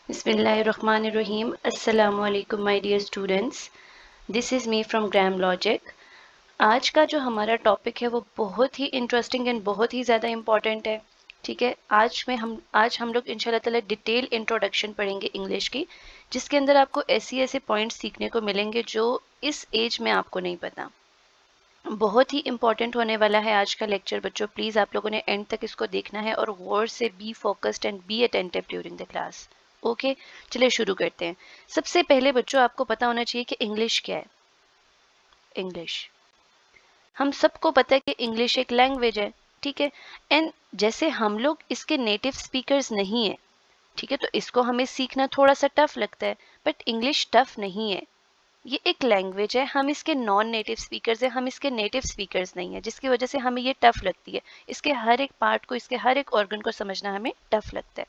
बिस्मिल्लाहिर्रहमानिर्रहीम। अस्सलामु अलैकुम my dear students, this is me from gram logic. आज का जो हमारा टॉपिक है वो बहुत ही इंटरेस्टिंग एंड बहुत ही ज़्यादा इम्पॉर्टेंट है। ठीक है, आज हम लोग इंशाल्लाह ताला डिटेल इंट्रोडक्शन पढ़ेंगे इंग्लिश की, जिसके अंदर आपको ऐसे ऐसे पॉइंट्स सीखने को मिलेंगे जो इस एज में आपको नहीं पता। बहुत ही इंपॉर्टेंट होने वाला है आज का लेक्चर बच्चों। प्लीज़ आप लोगों ने एंड तक इसको देखना है और गौर से be focused and be attentive during the class. Okay, चलिए शुरू करते हैं। सबसे पहले बच्चों आपको पता होना चाहिए कि इंग्लिश क्या है। इंग्लिश, हम सबको पता है कि इंग्लिश एक लैंग्वेज है। ठीक है, एंड जैसे हम लोग इसके नेटिव स्पीकर्स नहीं है, ठीक है, तो इसको हमें सीखना थोड़ा सा टफ लगता है, बट इंग्लिश टफ नहीं है। ये एक लैंग्वेज है, हम इसके नॉन नेटिव स्पीकर्स हैं, हम इसके नेटिव स्पीकर्स नहीं है, जिसकी वजह से हमें ये टफ लगती है। इसके हर एक पार्ट को, इसके हर एक ऑर्गन को समझना हमें टफ लगता है।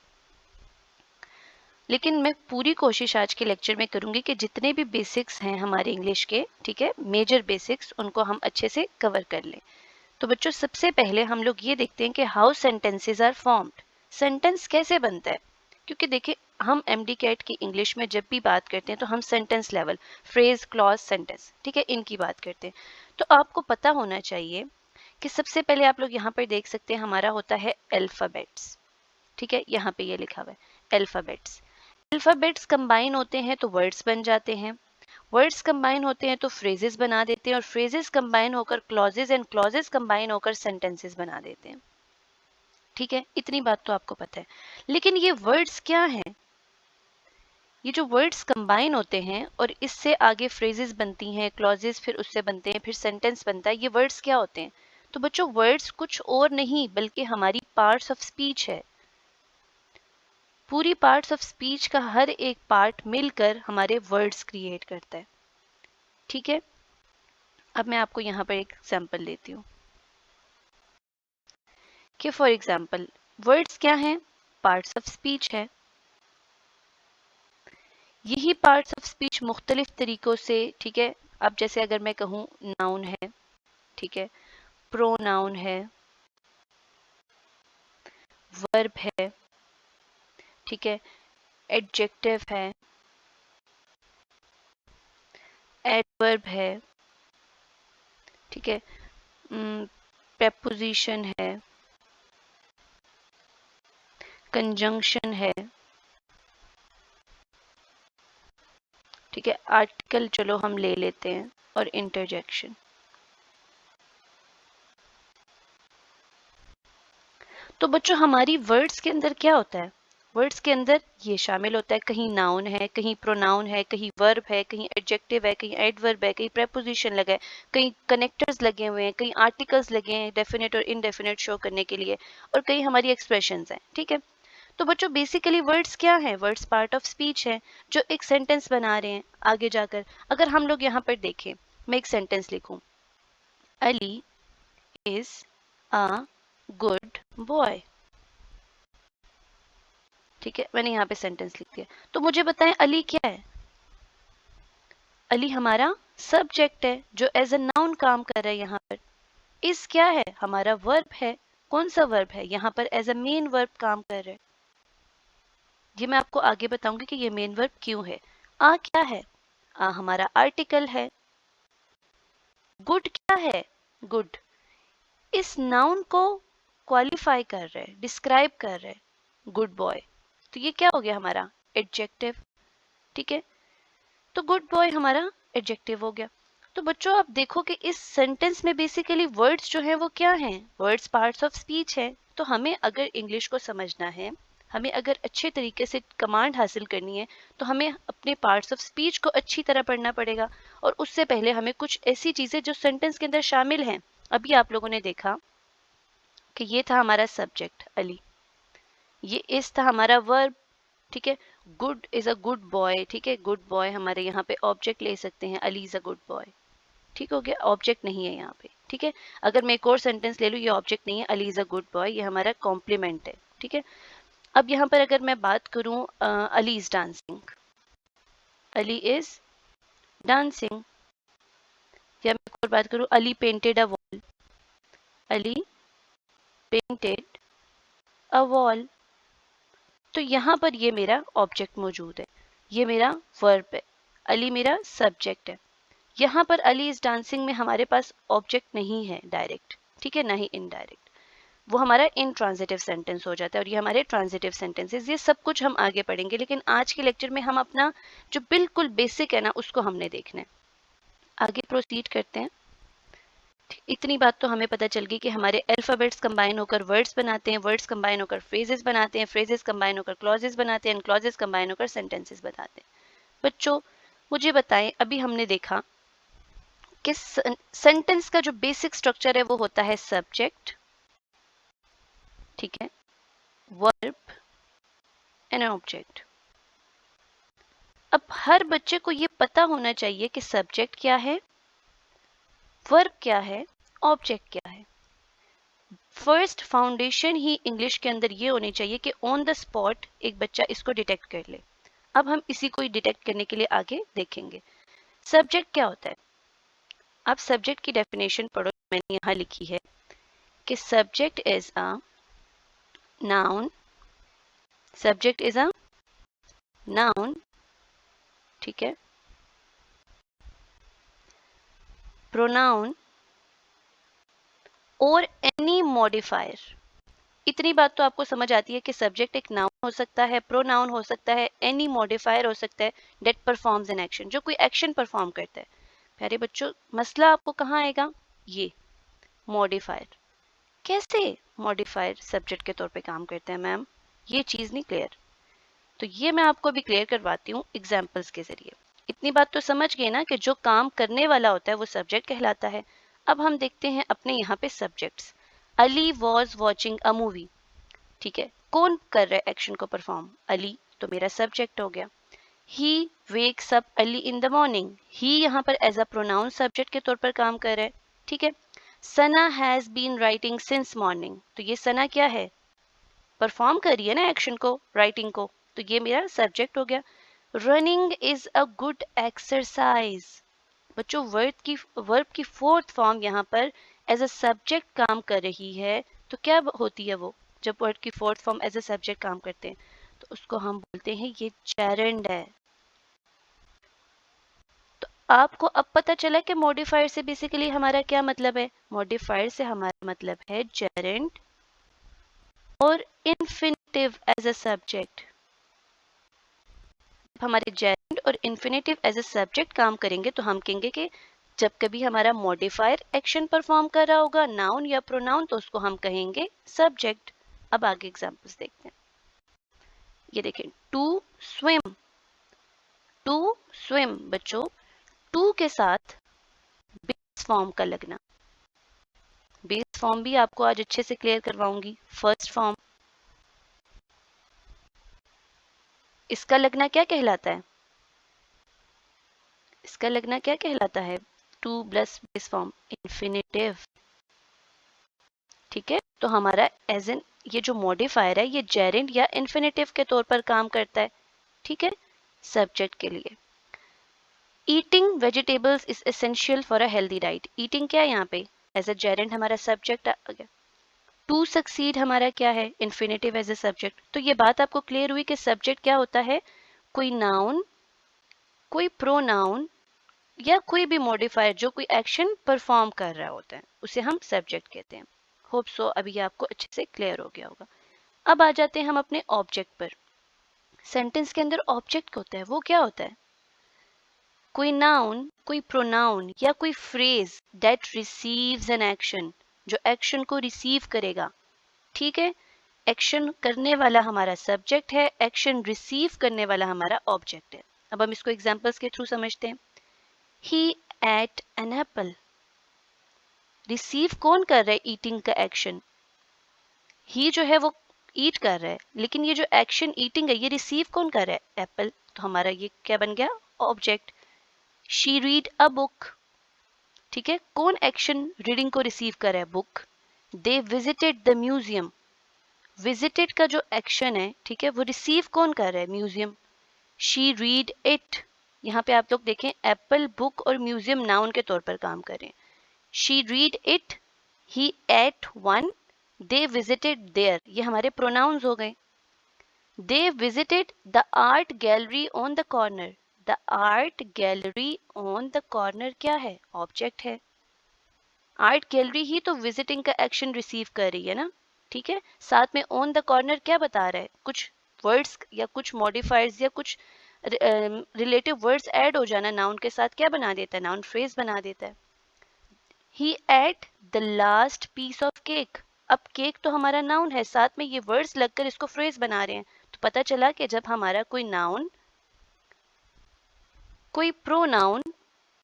लेकिन मैं पूरी कोशिश आज के लेक्चर में करूंगी कि जितने भी बेसिक्स हैं हमारे इंग्लिश के, ठीक है, मेजर बेसिक्स, उनको हम अच्छे से कवर कर लें। तो बच्चों सबसे पहले हम लोग ये देखते हैं कि how sentences are formed. Sentence कैसे बनता है, क्योंकि देखिए हम एमडी कैट की इंग्लिश में जब भी बात करते हैं तो हम sentence level, phrase, clause, sentence, ठीक है, इनकी बात करते हैं। तो आपको पता होना चाहिए कि सबसे पहले आप लोग यहाँ पर देख सकते हैं हमारा होता है अल्फाबेट्स। ठीक है, यहाँ पे ये लिखा हुआ है अल्फाबेट्स। अल्फाबेट्स कंबाइन होते हैं तो वर्ड्स बन जाते हैं, वर्ड्स कंबाइन होते हैं तो फ्रेजेस बना देते हैं, और फ्रेजेस कंबाइन होकर क्लॉजेस, एंड क्लॉजेस कंबाइन होकर सेंटेंसेस बना देते हैं। ठीक है, इतनी बात तो आपको पता है। लेकिन ये वर्ड्स क्या हैं? ये जो वर्ड्स कंबाइन होते हैं और इससे आगे फ्रेजेस बनती हैं, क्लॉजेस फिर उससे बनते हैं, फिर सेंटेंस बनता है, ये वर्ड्स क्या होते हैं? तो बच्चों वर्ड्स कुछ और नहीं बल्कि हमारी पार्ट्स ऑफ स्पीच है। पूरी पार्ट्स ऑफ स्पीच का हर एक पार्ट मिलकर हमारे वर्ड्स क्रिएट करता है। ठीक है, अब मैं आपको यहाँ पर एक एग्जाम्पल देती हूँ कि फॉर एग्जाम्पल वर्ड्स क्या हैं? पार्ट्स ऑफ स्पीच है। यही पार्ट्स ऑफ स्पीच मुख्तलिफ तरीकों से, ठीक है, अब जैसे अगर मैं कहूँ नाउन है, ठीक है, प्रोनाउन है, वर्ब है, ठीक है, एडजेक्टिव है, एडवर्ब है, ठीक है, प्रेपोजिशन है, कंजंक्शन है, ठीक है, आर्टिकल चलो हम ले लेते हैं, और इंटरजेक्शन। तो बच्चों हमारी वर्ड्स के अंदर क्या होता है? वर्ड्स के अंदर ये शामिल होता है, कहीं नाउन है, कहीं प्रोनाउन है, कहीं वर्ब है, कहीं एडजेक्टिव है, कहीं एडवर्ब है, कहीं प्रेपोजिशन लगा है, कहीं कनेक्टर्स लगे हुए हैं, कहीं आर्टिकल्स लगे हैं डेफिनेट और इनडेफिनेट शो करने के लिए, और कहीं हमारी एक्सप्रेशंस हैं। ठीक है, तो बच्चों बेसिकली वर्ड्स क्या है? वर्ड्स पार्ट ऑफ स्पीच है जो एक सेंटेंस बना रहे हैं आगे जाकर। अगर हम लोग यहाँ पर देखें, मैं एक सेंटेंस लिखूं, Ali is a good boy. ठीक है, मैंने यहाँ पे सेंटेंस लिख दिया। तो मुझे बताएं अली क्या है? अली हमारा सब्जेक्ट है जो एज अ नाउन काम कर रहा है यहाँ पर। इस क्या है? हमारा वर्ब है। कौन सा वर्ब है? यहाँ पर एज अ मेन वर्ब काम कर रहा है। ये मैं आपको आगे बताऊंगी कि ये मेन वर्ब क्यों है। आ क्या है? आ हमारा आर्टिकल है। गुड क्या है? गुड इस नाउन को क्वालिफाई कर रहा है, डिस्क्राइब कर रहा है, गुड बॉय। तो ये क्या हो गया हमारा? एडजेक्टिव। ठीक है, तो गुड बॉय हमारा एडजेक्टिव हो गया। तो बच्चों आप देखो कि इस सेंटेंस में बेसिकली वर्ड्स जो हैं वो क्या हैं? वर्ड्स पार्ट्स ऑफ स्पीच है। तो हमें अगर इंग्लिश को समझना है, हमें अगर अच्छे तरीके से कमांड हासिल करनी है, तो हमें अपने पार्ट्स ऑफ स्पीच को अच्छी तरह पढ़ना पड़ेगा। और उससे पहले हमें कुछ ऐसी चीजें जो सेंटेंस के अंदर शामिल हैं, अभी आप लोगों ने देखा कि ये था हमारा सब्जेक्ट अली, ये इस था हमारा वर्ब, ठीक है, good is a good boy. ठीक है, गुड बॉय हमारे यहाँ पे ऑब्जेक्ट ले सकते हैं, Ali is a good boy. ठीक हो गया, ऑब्जेक्ट नहीं है यहाँ पे। ठीक है, अगर मैं एक और सेंटेंस ले लूँ, ये ऑब्जेक्ट नहीं है, Ali is a good boy, ये हमारा कॉम्प्लीमेंट है। ठीक है, अब यहाँ पर अगर मैं बात करूँ Ali is dancing, Ali is dancing, या मैं एक और बात करूँ, Ali painted a wall, Ali painted a wall. तो यहाँ पर ये मेरा ऑब्जेक्ट मौजूद है, ये मेरा वर्ब है, अली मेरा सब्जेक्ट है। यहाँ पर अली इज डांसिंग में हमारे पास ऑब्जेक्ट नहीं है डायरेक्ट, ठीक है, ना ही इनडायरेक्ट, वो हमारा इंट्रांजिटिव सेंटेंस हो जाता है और ये हमारे ट्रांजिटिव सेंटेंसेस। ये सब कुछ हम आगे पढ़ेंगे, लेकिन आज के लेक्चर में हम अपना जो बिल्कुल बेसिक है ना उसको हमने देखना है। आगे प्रोसीड करते हैं। इतनी बात तो हमें पता चल गई कि हमारे अल्फाबेट्स कंबाइन होकर वर्ड्स बनाते हैं, वर्ड्स कंबाइन होकर फ्रेजेस बनाते हैं, फ्रेजेस कंबाइन होकर क्लॉजेस बनाते हैं, क्लॉजेस कंबाइन होकर सेंटेंसेस बनाते हैं। बच्चों मुझे बताएं, अभी हमने देखा कि सेंटेंस का जो बेसिक स्ट्रक्चर है वो होता है सब्जेक्ट, ठीक है, वर्ब एंड एन ऑब्जेक्ट। अब हर बच्चे को ये पता होना चाहिए कि सब्जेक्ट क्या है, वर्ब क्या है, ऑब्जेक्ट क्या है। फर्स्ट फाउंडेशन ही इंग्लिश के अंदर ये होनी चाहिए कि ऑन द स्पॉट एक बच्चा इसको डिटेक्ट कर ले। अब हम इसी को डिटेक्ट करने के लिए आगे देखेंगे। सब्जेक्ट क्या होता है? आप सब्जेक्ट की डेफिनेशन पढ़ो, मैंने यहाँ लिखी है कि subject is a noun, subject is a noun, ठीक है, प्रोनाउन और एनी मॉडिफायर। इतनी बात तो आपको समझ आती है कि सब्जेक्ट एक नाउन हो सकता है, प्रोनाउन हो सकता है, एनी मॉडिफायर हो सकता है डेट परफॉर्म्स एन एक्शन, जो कोई एक्शन परफॉर्म करता है। प्यारे बच्चों मसला आपको कहाँ आएगा? ये मॉडिफायर। कैसे मॉडिफायर सब्जेक्ट के तौर पे काम करते हैं मैम, ये चीज़ नहीं क्लियर, तो ये मैं आपको अभी क्लियर करवाती हूँ एग्जाम्पल्स के जरिए। इतनी बात तो समझ गए ना कि जो काम करने वाला होता है वो सब्जेक्ट कहलाता है। अब हम देखते हैं अपने यहाँ पे subjects. Ali was watching a movie, ठीक है, कौन कर रहा है एक्शन को परफॉर्म? अली, तो मेरा सब्जेक्ट हो गया। He wakes up early in the morning, he यहाँ पर एज अ प्रोनाउन सब्जेक्ट के तौर पर काम कर रहा है, ठीक है। Sana has been writing since morning, तो ये सना क्या है? परफॉर्म कर रही है ना एक्शन को, राइटिंग को, तो ये मेरा सब्जेक्ट हो गया। Running is a good exercise, बच्चों वर्ब की फोर्थ फॉर्म यहाँ पर एज अ सब्जेक्ट काम कर रही है, तो क्या होती है वो? जब वर्ड की fourth form as a subject काम करते हैं तो उसको हम बोलते हैं ये जेरेंड है। तो आपको अब पता चला कि मॉडिफायर से बेसिकली हमारा क्या मतलब है? मॉडिफायर से हमारा मतलब है जेरेंड और इन्फिनिटिव एज अ सब्जेक्ट। हमारे जेरेंड और इन्फिनिटिव एज अ सब्जेक्ट काम करेंगे तो हम कहेंगे कि जब कभी हमारा मॉडिफायर एक्शन परफॉर्म कर रहा होगा, नाउन या प्रोनाउन, तो उसको हम कहेंगे सब्जेक्ट। अब आगे एग्जांपल्स देखते हैं। ये देखें, टू स्विम, टू स्विम, बच्चों टू के साथ बेस फॉर्म का लगना, बेस फॉर्म भी आपको आज अच्छे से क्लियर करवाऊंगी। फर्स्ट फॉर्म, इसका लगना क्या कहलाता है? इसका लगना क्या कहलाता है? Two plus base form infinitive, ठीक है। तो हमारा एज एन ये जो मॉडिफायर है ये जेरेंड या इन्फिनिटिव के तौर पर काम करता है, ठीक है, सब्जेक्ट के लिए। Eating vegetables is essential for a healthy diet, eating क्या है यहाँ पे? एज अ जेरेंड हमारा सब्जेक्ट आ गया। टू सक्सीड हमारा क्या है? Infinitive as a subject. तो ये बात आपको क्लियर हुई कि सब्जेक्ट क्या होता है? कोई नाउन, कोई प्रोनाउन या कोई भी मॉडिफायर जो कोई एक्शन परफॉर्म कर रहा होता है उसे हम सब्जेक्ट कहते हैं। होप सो अभी आपको अच्छे से क्लियर हो गया होगा। अब आ जाते हैं हम अपने ऑब्जेक्ट पर। सेंटेंस के अंदर ऑब्जेक्ट होता है वो क्या होता है? कोई नाउन, कोई प्रोनाउन या कोई phrase that receives an action, जो एक्शन को रिसीव करेगा, ठीक है। एक्शन करने वाला हमारा सब्जेक्ट है, एक्शन रिसीव करने वाला हमारा ऑब्जेक्ट है। अब हम इसको एग्जांपल्स के थ्रू समझते हैं। ही एट एन एप्पल, रिसीव कौन कर रहा है ईटिंग का एक्शन? ही जो है वो ईट कर रहा है, लेकिन ये जो एक्शन ईटिंग है ये रिसीव कौन कर रहा है? एप्पल। तो हमारा ये क्या बन गया? Object. She read a book, ठीक है, कौन एक्शन रीडिंग को रिसीव कर रहा है? Book. They visited the museum, visited का जो एक्शन है, ठीक है, वो रिसीव कौन कर रहा है? म्यूजियम। शी रीड इट, यहाँ पे आप लोग देखें एप्पल, बुक और म्यूजियम नाउन के तौर पर काम कर रहे हैं। She read it, he ate one, they visited there, ये हमारे प्रोनाउंस हो गए। They visited the art gallery on the corner. The art gallery on the corner क्या है? ऑब्जेक्ट है. आर्ट गैलरी ही तो विजिटिंग का एक्शन रिसीव कर रही है ना. ठीक है, साथ में ऑन द कॉर्नर क्या बता रहा है? कुछ वर्ड्स या कुछ मॉडिफायर्स या कुछ रिलेटिव वर्ड्स ऐड हो जाना नाउन के साथ क्या बना देता है? नाउन फ्रेज बना देता है. He ate the last piece of cake. अब केक तो हमारा नाउन है, साथ में ये वर्ड्स लगकर इसको फ्रेज बना रहे हैं. तो पता चला कि जब हमारा कोई नाउन, कोई प्रोनाउन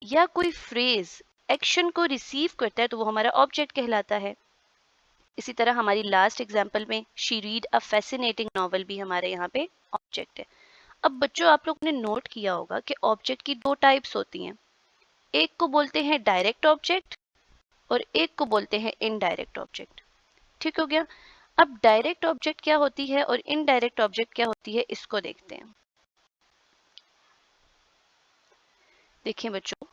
या कोई फ्रेज एक्शन को रिसीव करता है तो वो हमारा ऑब्जेक्ट कहलाता है. इसी तरह हमारी लास्ट एग्जाम्पल में she read a fascinating novel भी हमारे यहाँ पे ऑब्जेक्ट है. अब बच्चों, आप लोग ने नोट किया होगा कि ऑब्जेक्ट की दो टाइप्स होती हैं. एक को बोलते हैं डायरेक्ट ऑब्जेक्ट और एक को बोलते हैं इनडायरेक्ट ऑब्जेक्ट. ठीक हो गया. अब डायरेक्ट ऑब्जेक्ट क्या होती है और इनडायरेक्ट ऑब्जेक्ट क्या होती है, इसको देखते हैं. देखिए बच्चों,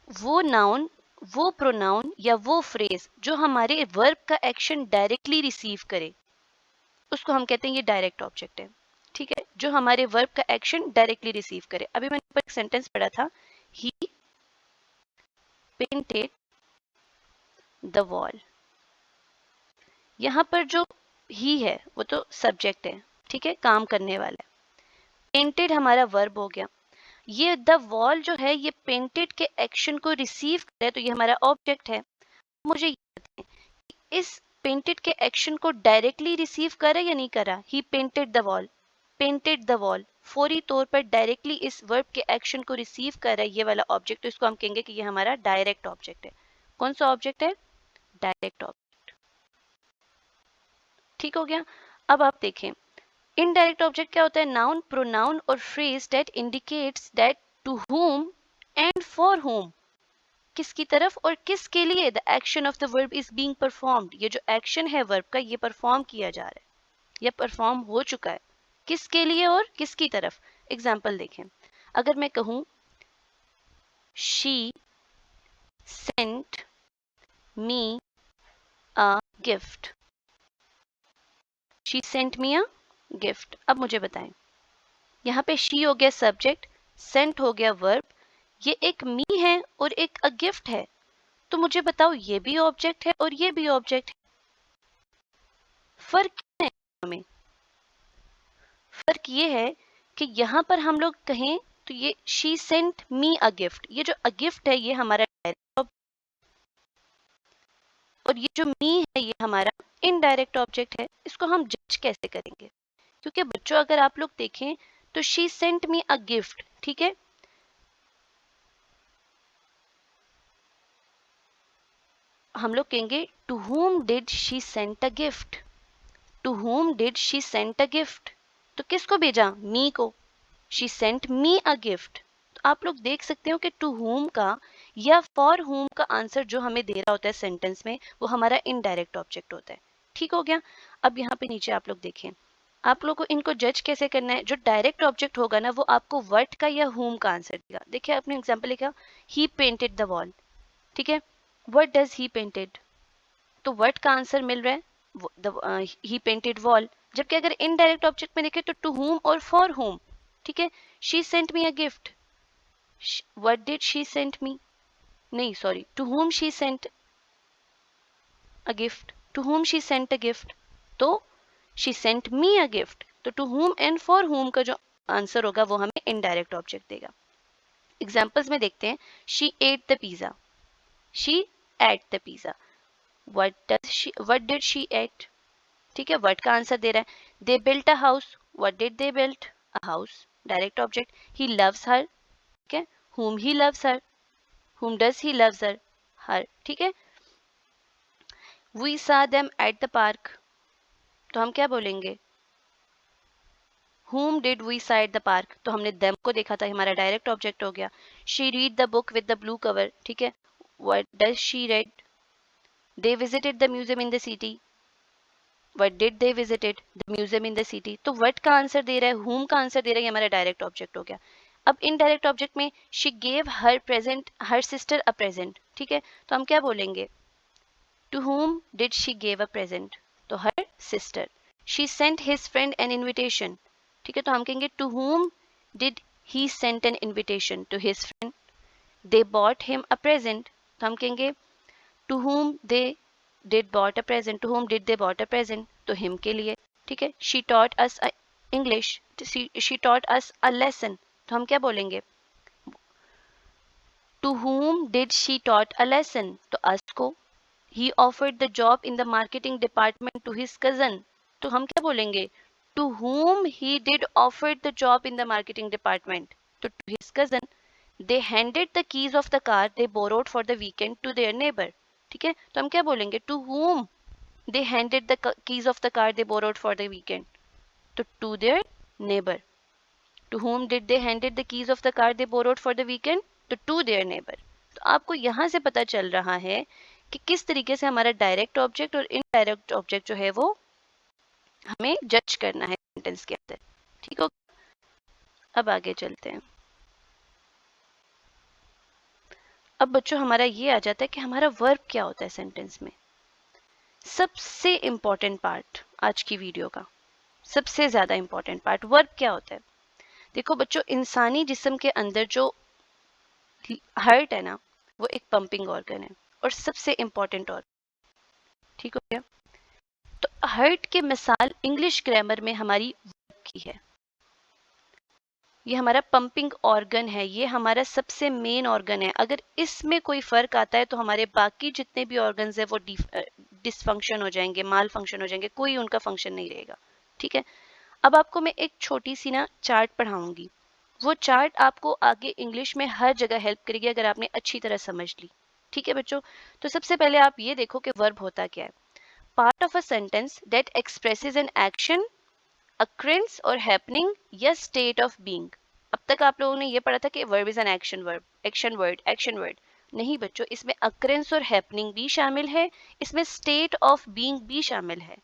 वो नाउन, वो प्रोनाउन या वो फ्रेज जो हमारे वर्ब का एक्शन डायरेक्टली रिसीव करे, उसको हम कहते हैं ये डायरेक्ट ऑब्जेक्ट है. ठीक है, जो हमारे वर्ब का एक्शन डायरेक्टली रिसीव करे. अभी मैंने ऊपर एक सेंटेंस पढ़ा था, ही पेंटेड द वॉल. यहाँ पर जो ही है वो तो सब्जेक्ट है. ठीक है, काम करने वाला है. पेंटेड हमारा वर्ब हो गया. ये द वॉल जो है ये पेंटेड के एक्शन को रिसीव करे तो ये हमारा ऑब्जेक्ट है. मुझे ये बताएं कि इस पेंटेड के एक्शन को डायरेक्टली रिसीव करा या नहीं करा? He painted the wall. Painted the wall फौरी तौर पर डायरेक्टली इस वर्ब के एक्शन को रिसीव कर रहा है ये वाला ऑब्जेक्ट, तो इसको हम कहेंगे कि ये हमारा डायरेक्ट ऑब्जेक्ट है. कौन सा ऑब्जेक्ट है? Direct object. ठीक हो गया. अब आप देखें, इनडायरेक्ट ऑब्जेक्ट क्या होता है? नाउन, प्रोनाउन और phrase that indicates that to whom and for whom, किसकी तरफ और किसके लिए the action of the verb is being performed. ये जो एक्शन है वर्ब का ये परफॉर्म किया जा रहा है या परफॉर्म हो चुका है. किसके लिए और किसकी तरफ? एग्जाम्पल देखें. अगर मैं कहूं she sent me a gift. She sent me a gift. अब मुझे बताएं, यहाँ पे शी हो गया सब्जेक्ट, सेंट हो गया वर्ब, ये एक मी है और एक अ गिफ्ट है. तो मुझे बताओ, ये भी ऑब्जेक्ट है और ये भी ऑब्जेक्ट है. फर्क क्या है हमें? फर्क ये है कि यहाँ पर हम लोग कहें तो ये she sent me a gift, ये जो अ गिफ्ट है ये हमारा डायरेक्ट ऑब्जेक्ट, और ये जो मी है ये हमारा इनडायरेक्ट ऑब्जेक्ट है. इसको हम जज कैसे करेंगे? क्योंकि बच्चों अगर आप लोग देखें तो she sent me a gift, ठीक है, हम लोग कहेंगे to whom did she sent a gift. To whom did she sent a gift, तो किसको भेजा? मी को. She sent me a gift. तो आप लोग देख सकते हो कि टू हुम का या फॉर हुम का आंसर जो हमें दे रहा होता है सेंटेंस में वो हमारा इनडायरेक्ट ऑब्जेक्ट होता है. ठीक हो गया. अब यहाँ पे नीचे आप लोग देखें, आप लोग को इनको जज कैसे करना है. जो डायरेक्ट ऑब्जेक्ट होगा ना वो आपको व्हाट का या हुम का आंसर देगा. देखिए आपने एग्जाम्पल लिखा, ही पेंटेड द वॉल. ठीक है, व्हाट डज ही पेंटेड, तो व्हाट का आंसर मिल रहा है ही पेंटेड वॉल. जबकि अगर इनडायरेक्ट ऑब्जेक्ट में देखें तो टू हुम और फॉर हुम. ठीक है, she sent me a gift, what did she sent me, नहीं sorry, to whom she sent a gift, to whom she sent a gift, तो she sent me a gift. तो to whom and for whom का जो answer होगा वो हमें indirect object देगा. Examples में देखते हैं, she ate the pizza, she ate the pizza, what did she ate. ठीक है, व्हाट का आंसर दे रहा है. They built a house, what did they built a house, direct object. He loves her, ठीक है, whom he loves her, whom does he loves her, her. ठीक है, we saw them at the park, तो हम क्या बोलेंगे? whom did we saw at the park, तो हमने them को देखा था, हमारा डायरेक्ट ऑब्जेक्ट हो गया. she read the book with the blue cover. ठीक है, what does she read. they visited the museum in the city, what did they visited the museum in the city. तो what का answer दे रहा है, whom का answer दे रहा है, ये हमारा डायरेक्ट ऑब्जेक्ट हो गया. अब इनडायरेक्ट ऑब्जेक्ट में she gave her present her sister a present. ठीक है, तो हम क्या बोलेंगे? To whom did she give a present, तो her sister. She sent his friend an invitation, ठीक है, तो हम कहेंगे to whom did he sent an invitation, to his friend. They bought him a present, तो हम कहेंगे to whom they did bought a present, to whom did they bought a present, तो him के लिए, ठीक है. She taught us a English, she taught us a lesson, तो हम क्या बोलेंगे, to whom did she taught a lesson, तो us को. He offered the job in the marketing department to his cousin, तो हम क्या बोलेंगे, to whom he did offered the job in the marketing department, तो to his cousin. They handed the keys of the car they borrowed for the weekend to their neighbor, ठीक है, तो हम क्या बोलेंगे, to whom they handed the keys of the car they borrowed for the weekend, तो to their neighbor. To whom did they handed the keys of the car they borrowed for the weekend, to their neighbor. तो आपको यहाँ से पता चल रहा है कि किस तरीके से हमारा डायरेक्ट ऑब्जेक्ट और इनडायरेक्ट ऑब्जेक्ट जो है वो हमें जज करना है सेंटेंस के अंदर, ठीक हो. अब आगे चलते हैं. अब बच्चों हमारा ये आ जाता है कि हमारा वर्ब क्या होता है सेंटेंस में. सबसे इंपॉर्टेंट पार्ट आज की वीडियो का, सबसे ज्यादा इंपॉर्टेंट पार्ट, वर्ब क्या होता है. देखो बच्चों, इंसानी जिस्म के अंदर जो हार्ट है ना, वो एक पंपिंग ऑर्गन है और सबसे इंपॉर्टेंट ऑर्गन, ठीक हो गया. तो हार्ट की मिसाल इंग्लिश ग्रामर में हमारी वर्ब की है. ये हमारा पंपिंग ऑर्गन है, ये हमारा सबसे मेन ऑर्गन है. अगर इसमें कोई फर्क आता है तो हमारे बाकी जितने भी ऑर्गन्स है वो डिसफंक्शन हो जाएंगे, माल फंक्शन हो जाएंगे, कोई उनका फंक्शन नहीं रहेगा, ठीक है. अब आपको मैं एक छोटी सी ना चार्ट पढ़ाऊंगी, वो चार्ट आपको आगे इंग्लिश में हर जगह हेल्प करेगी अगर आपने अच्छी तरह समझ ली, ठीक है बच्चों. तो सबसे पहले आप ये देखो कि वर्ब होता क्या है. Part of a sentence that expresses an action, occurrence और हैपनिंग या स्टेट ऑफ बीइंग. अब तक आप लोगों ने ये पढ़ा था कि verb is an action verb, action word, action word. नहीं बच्चों, इसमें occurrence और हैपनिंग भी शामिल है, इसमें स्टेट ऑफ बीइंग भी शामिल है.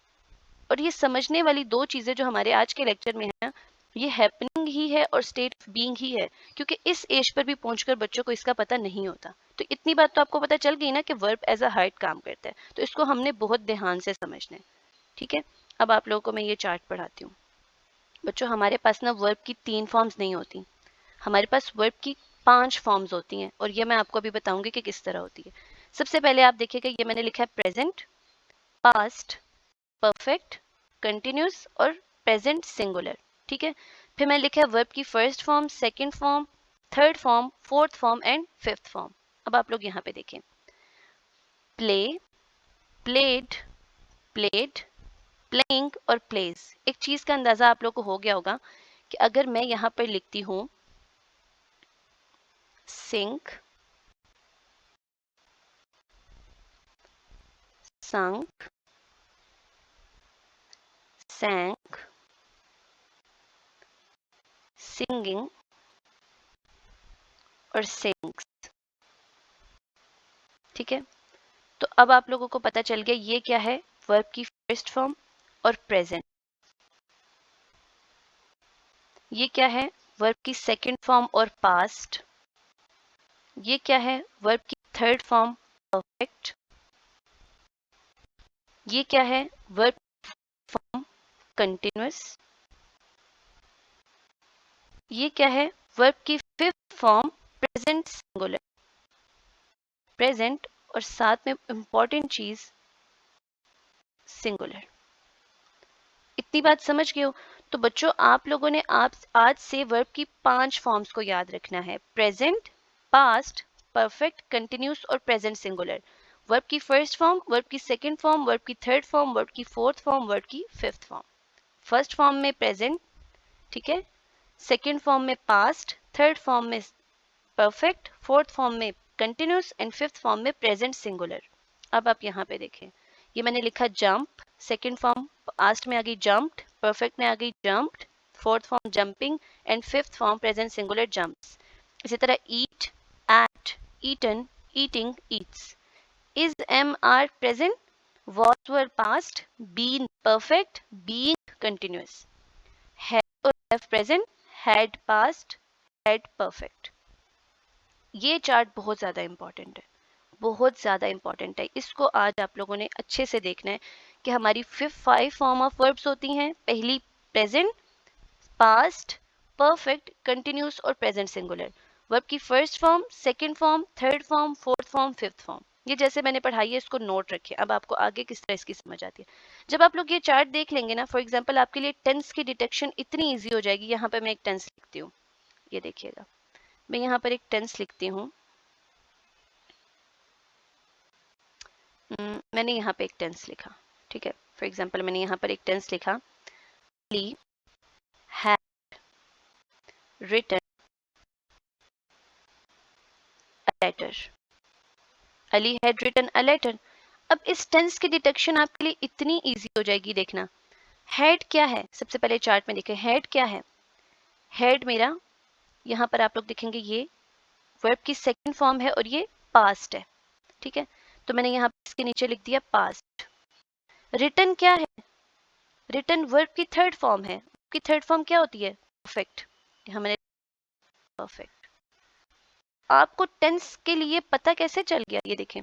और ये समझने वाली दो चीजें जो हमारे आज के लेक्चर में है ना, ये हैपनिंग ही है और स्टेट ऑफ बीइंग ही है, क्योंकि इस एज पर भी पहुंचकर बच्चों को इसका पता नहीं होता. तो इतनी बात तो आपको पता चल गई ना कि वर्ब एज अ हार्ट काम करता है, तो इसको हमने बहुत ध्यान से समझना है, ठीक है. अब आप लोगों को मैं ये चार्ट पढ़ाती हूँ. बच्चों हमारे पास ना वर्ब की 3 फॉर्म्स नहीं होती, हमारे पास वर्ब की 5 फॉर्म्स होती हैं, और ये मैं आपको अभी बताऊंगी कि किस तरह होती है. सबसे पहले आप देखिएगा, ये मैंने लिखा है प्रेजेंट, पास्ट, परफेक्ट, कंटिन्यूस और प्रेजेंट सिंगुलर, ठीक है. फिर मैंने लिखा है वर्ब की first form, second form, third form, fourth form and fifth form. अब आप लोग यहाँ पे देखें, प्ले, प्लेड, प्लेड, प्लेइंग और प्लेज. एक चीज का अंदाजा आप लोग को हो गया होगा कि अगर मैं यहाँ पर लिखती हूँ सिंक, संक, सैंक, सिंगिंग और सिंग्स, ठीक है. तो अब आप लोगों को पता चल गया ये क्या है, वर्ब की फर्स्ट फॉर्म और प्रेजेंट. ये क्या है, वर्ब की सेकंड फॉर्म और पास्ट. ये क्या है, वर्ब की थर्ड फॉर्म परफेक्ट. ये क्या है, वर्ब फॉर्म कंटिन्यूअस. ये क्या है, वर्ब की fifth form present singular, present और साथ में इंपॉर्टेंट चीज सिंगुलर. इतनी बात समझ गए हो. तो बच्चों आप लोगों ने आप आज से वर्ब की 5 फॉर्म्स को याद रखना है, प्रेजेंट, पास्ट, परफेक्ट, कंटिन्यूस और प्रेजेंट सिंगुलर. वर्ब की फर्स्ट फॉर्म, वर्ब की सेकंड फॉर्म, वर्ब की थर्ड फॉर्म, वर्ब की फोर्थ फॉर्म, वर्ब की फिफ्थ फॉर्म. फर्स्ट फॉर्म में प्रेजेंट, ठीक है, सेकंड फॉर्म में पास्ट, थर्ड फॉर्म में परफेक्ट, फोर्थ फॉर्म में कंटिन्यूस एंड फिफ्थ फॉर्म में प्रेजेंट सिंगुलर. अब आप यहाँ पे देखें, ये मैंने लिखा जंप, सेकंड फॉर्म पास्ट में आ गई जंप्ड, परफेक्ट में आ गई jumped, fourth form jumping and fifth form present singular jumps. इसी तरह eat, ate, eaten, eating, eats. Is, am, are present, was were past, been perfect, being continuous. Had और have present, had past, had perfect. ये chart बहुत ज़्यादा important है, बहुत ज़्यादा important है. इसको आज आप लोगों ने अच्छे से देखना है कि हमारी 5 फॉर्म ऑफ वर्ब्स होती हैं। पहली प्रेजेंट, पास्ट, परफेक्ट, कंटिन्यूस और प्रेजेंट सिंगुलर। वर्ब की first form, second form, third form, fourth form, fifth form. ये जैसे मैंने पढ़ाई है इसको नोट रखिए। अब आपको आगे किस तरह इसकी समझ आती है। जब आप लोग ये चार्ट देख लेंगे ना, फॉर एग्जांपल आपके लिए टेंस की डिटेक्शन इतनी इजी हो जाएगी। यहाँ पे मैं एक टेंस लिखती हूँ, ये देखिएगा, मैं यहाँ पर एक टेंस लिखती हूँ। मैंने यहाँ पे एक टेंस लिखा, ठीक है। फॉर एग्जांपल मैंने यहाँ पर एक टेंस लिखा, ली had written a letter. Ali had written a letter. अब इस टेंस की डिटेक्शन आपके लिए इतनी इजी हो जाएगी। देखना, हेड क्या है, सबसे पहले चार्ट में देखें हेड क्या है। हेड मेरा, यहाँ पर आप लोग देखेंगे ये वर्ब की सेकंड फॉर्म है और ये पास्ट है, ठीक है। तो मैंने यहाँ इसके नीचे लिख दिया पास्ट। रिटन क्या है, रिटन वर्ब की थर्ड फॉर्म है। की थर्ड फॉर्म क्या होती है, परफेक्ट। हमने परफेक्ट। आपको टेंस के लिए पता कैसे चल गया, ये देखें,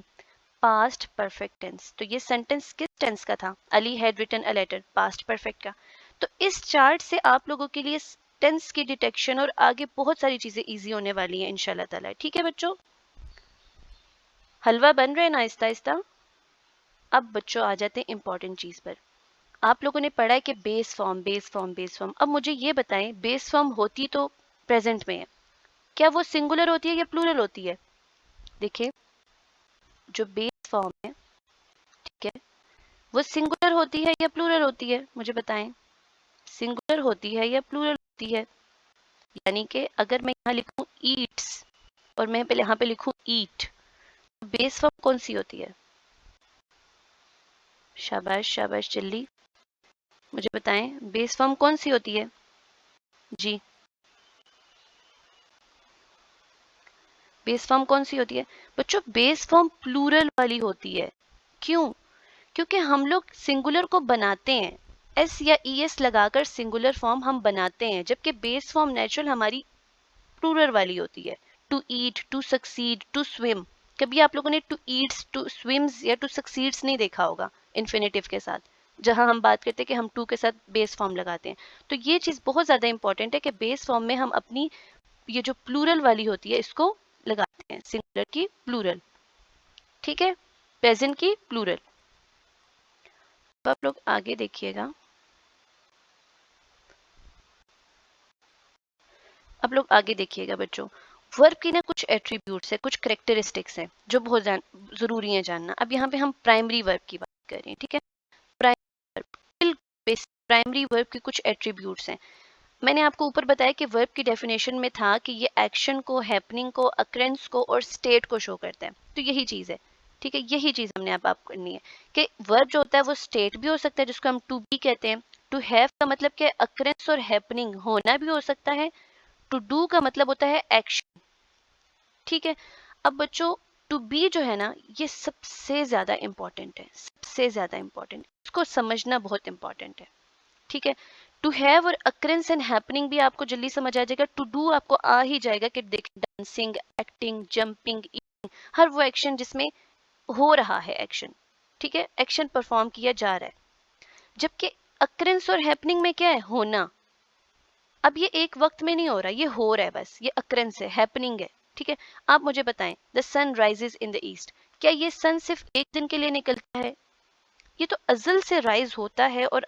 पास्ट परफेक्ट टेंस। तो ये सेंटेंस किस टेंस का था, Ali had written a letter, past perfect का। तो इस चार्ट से आप लोगों के लिए टेंस की डिटेक्शन और आगे बहुत सारी चीजें इजी होने वाली हैं इंशाल्लाह ताला। ठीक है बच्चों, हलवा बन रहे हैं ना आहिस्ता आहिस्ता। अब बच्चों आ जाते हैं इंपॉर्टेंट चीज पर। आप लोगों ने पढ़ा है कि base form, base form, base form. अब मुझे ये बताएं, बेस फॉर्म होती तो प्रेजेंट में है, क्या वो सिंगुलर होती है या प्लूरल होती है। देखिए, जो बेस फॉर्म है, ठीक है, वो सिंगुलर होती है या प्लूरल होती है, मुझे बताएं। सिंगुलर होती है या प्लूरल होती है। यानी कि अगर मैं यहाँ लिखूं ईट्स और मैं पहले यहाँ पे लिखूं ईट, तो बेस फॉर्म कौन सी होती है। शाबाश शाबाश, जल्दी मुझे बताएं, बेस फॉर्म कौन सी होती है जी। बेस फॉर्म कौन सी होती है बच्चों, बेस फॉर्म प्लूरल वाली होती है। क्यों, क्योंकि हम लोग सिंगुलर को बनाते हैं, एस या ई एस लगाकर सिंगुलर फॉर्म हम बनाते हैं, जबकि बेस फॉर्म नेचुरल हमारी प्लूरल वाली होती है। To eat, to succeed, to swim. कभी आप लोगों ने टू ईट्स, टू स्विम्स या टू सक्सीड्स नहीं देखा होगा इन्फिनेटिव के साथ, जहां हम बात करते हैं कि हम टू के साथ बेस फॉर्म लगाते हैं। तो ये चीज बहुत ज्यादा इंपॉर्टेंट है कि बेस फॉर्म में हम अपनी ये जो प्लूरल वाली होती है इसको लगाते हैं, सिंगुलर की प्लूरल, ठीक है, प्रेजेंट की प्लूरल। तो आप लोग आगे देखिएगा, आप लोग आगे देखिएगा बच्चों, वर्ब की ना कुछ एट्रीब्यूट्स है, कुछ करेक्टरिस्टिक्स हैं जो बहुत जरूरी है जानना। अब यहाँ पे हम प्राइमरी वर्ब की बात कर रहे हैं, ठीक है। प्राइमरी वर्ब, प्राइमरी वर्ब की कुछ एट्रीब्यूट्स हैं। मैंने आपको ऊपर बताया कि वर्ब की डेफिनेशन में था कि ये एक्शन को, हैपनिंग को, अक्रेंस को और स्टेट को शो करता है। तो यही चीज है, ठीक है, यही चीज हमने अब आप करनी है कि वर्ब जो होता है वो स्टेट भी हो सकता है, जिसको हम टू बी कहते हैं। टू हैव का मतलब कि अक्रेंस और हैपनिंग होना भी हो सकता है। टू डू का मतलब होता है एक्शन, ठीक है। अब बच्चों, टू बी जो है ना, ये सबसे ज्यादा इंपॉर्टेंट है, सबसे ज्यादा इंपॉर्टेंट, इसको समझना बहुत इंपॉर्टेंट है, ठीक है। टू हैव और अक्रेंस एंड हैपनिंग भी आपको जल्दी समझ आ जाएगा। टू डू आपको आ ही जाएगा कि देख, डांसिंग, एक्टिंग, जंपिंग, हर वो एक्शन जिसमें हो रहा है एक्शन, ठीक है, एक्शन परफॉर्म किया जा रहा है। जबकि अक्रेंस और हैपनिंग में क्या है, होना। अब ये एक वक्त में नहीं हो रहा, ये हो रहा है, बस ये अक्रेंस है, हैपनिंग है, ठीक है। आप मुझे बताएं, the sun rises in the east, क्या ये सन सिर्फ एक दिन के लिए निकलता है, ये तो अजल से राइज होता है और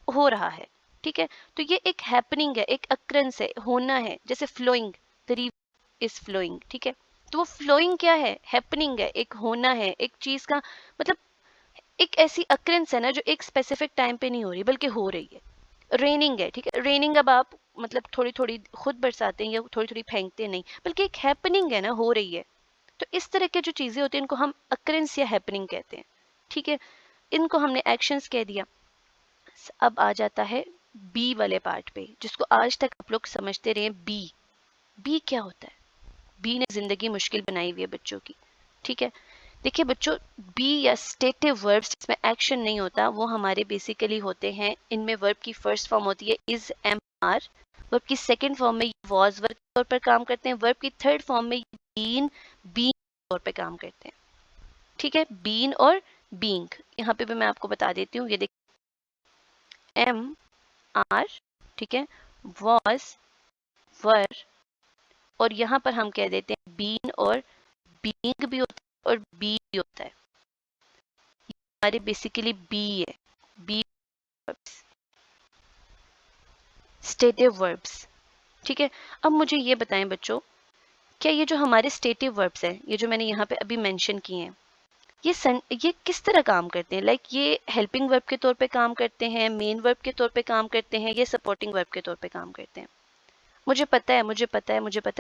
हो रहा है, ठीक है। तो ये एक हैपनिंग है, एक अक्रेंस है, होना है। जैसे flowing, the river is flowing, ठीक है। तो वो फ्लोइंग क्या है, हैपनिंग है, एक होना है, एक चीज का मतलब एक ऐसी अक्रेंस है ना जो एक स्पेसिफिक टाइम पे नहीं हो रही बल्कि हो रही है। रेनिंग है, ठीक है, रेनिंग अब आप मतलब थोड़ी थोड़ी खुद बरसाते हैं या थोड़ी थोड़ी फेंकते नहीं, बल्कि एक हैपनिंग है ना, हो रही है। तो इस तरह के जो चीजें होती हैं इनको हम अक्रेंस या हैपनिंग कहते हैं, ठीक है। इनको हमने एक्शंस कह दिया। अब आ जाता है बी वाले पार्ट पे, जिसको आज तक आप लोग समझते रहे। बी, बी क्या होता है, बी ने जिंदगी मुश्किल बनाई हुई है बच्चों की, ठीक है। देखिए बच्चों, बी या स्टेटिव वर्ब्स जिसमें एक्शन नहीं होता वो हमारे बेसिकली होते हैं, इनमें वर्ब की फर्स्ट फॉर्म होती है इज, एम, आर। वर्ब की सेकंड फॉर्म में वॉज वर्ब के तौर पर काम करते हैं। वर्ब की थर्ड फॉर्म में बीन, बीन तौर पर काम करते हैं, ठीक है, बीन और बीइंग, यहाँ पे भी मैं आपको बता देती हूँ, ये देखिए एम आर, ठीक है, वॉज, वर, और यहाँ पर हम कह देते हैं बीन, और बीइंग भी होता है और बी भी होता है, हमारे बेसिकली बी है, बी वर्ब्स, स्टेटिव वर्ब्स, ठीक है। अब मुझे ये बताएं बच्चों, क्या ये जो हमारे स्टेटिव वर्ब्स हैं, ये जो मैंने यहाँ पे अभी मेंशन किए हैं, ये किस तरह काम करते हैं? लाइक ये हेल्पिंग वर्ब के तौर पे काम करते हैं, मेन वर्ब के तौर पे काम करते हैं, या सपोर्टिंग वर्ब के तौर पे काम करते हैं? मुझे पता है,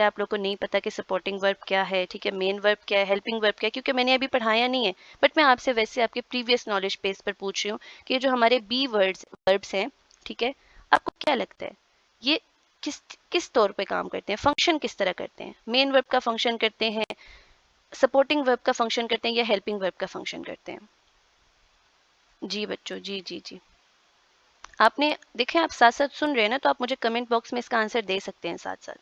आप लोग को नहीं पता कि सपोर्टिंग वर्ब क्या है, ठीक है, मेन वर्ब क्या है, हेल्पिंग वर्ब क्या है, क्योंकि मैंने अभी पढ़ाया नहीं है। बट मैं आपसे वैसे आपके प्रीवियस नॉलेज बेस पर पूछ रही हूँ कि ये जो हमारे बी वर्ब्स हैं, ठीक है, आपको क्या लगता है ये किस किस तौर पे काम करते हैं, फंक्शन किस तरह करते हैं? मेन वर्ब का फंक्शन करते हैं, सपोर्टिंग वर्ब का फंक्शन करते हैं, या हेल्पिंग वर्ब का फंक्शन करते हैं? जी बच्चों, जी जी जी, आपने देखें, आप साथ साथ सुन रहे हैं ना, तो आप मुझे कमेंट बॉक्स में इसका आंसर दे सकते हैं साथ साथ।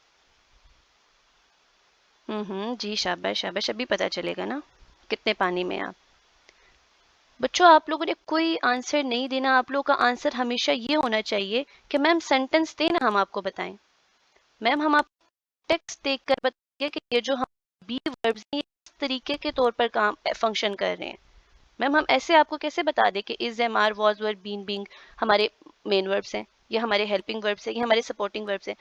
जी, शाबाश शाबाश, अभी पता चलेगा ना कितने पानी में आप। बच्चों, आप लोगों ने कोई आंसर नहीं देना, आप लोगों का आंसर हमेशा ये होना चाहिए कि मैम सेंटेंस देना, हम आपको बताएं। मैम हम आप टेक्स्ट देखकर बताइए कि ये जो हम बी वर्ब्स हैं, इस तरीके के तौर पर काम फंक्शन कर रहे हैं। मैम हम ऐसे आपको कैसे बता दें कि is, am, are, was, were, been, being हमारे मेन वर्ब्स हैं, ये हमारे हेल्पिंग वर्ब्स हैं, ये हमारे सपोर्टिंग वर्ब्स हैं?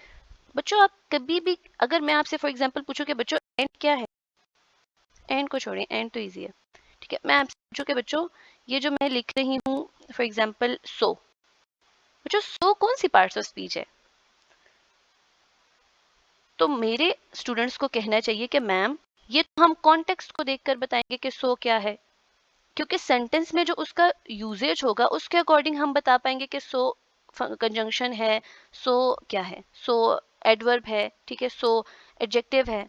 बच्चों, आप कभी भी, अगर मैं आपसे फॉर एग्जांपल पूछूं कि बच्चों एंड क्या है, एंड को छोड़ें, एंड तो इजी है, ठीक है, मैं आपसे पूछूं कि बच्चों ये जो मैं लिख रही हूँ फॉर एग्जांपल सो, बच्चों सो कौन सी पार्ट्स ऑफ स्पीच है? तो मेरे स्टूडेंट्स को कहना चाहिए कि मैम ये तो हम कॉन्टेक्स्ट को देखकर बताएंगे कि सो क्या है, क्योंकि सेंटेंस में जो उसका यूजेज होगा उसके अकॉर्डिंग हम बता पाएंगे कि सो कंजंक्शन है, सो क्या है, सो एडवर्ब है, ठीक है, सो एडजेक्टिव है।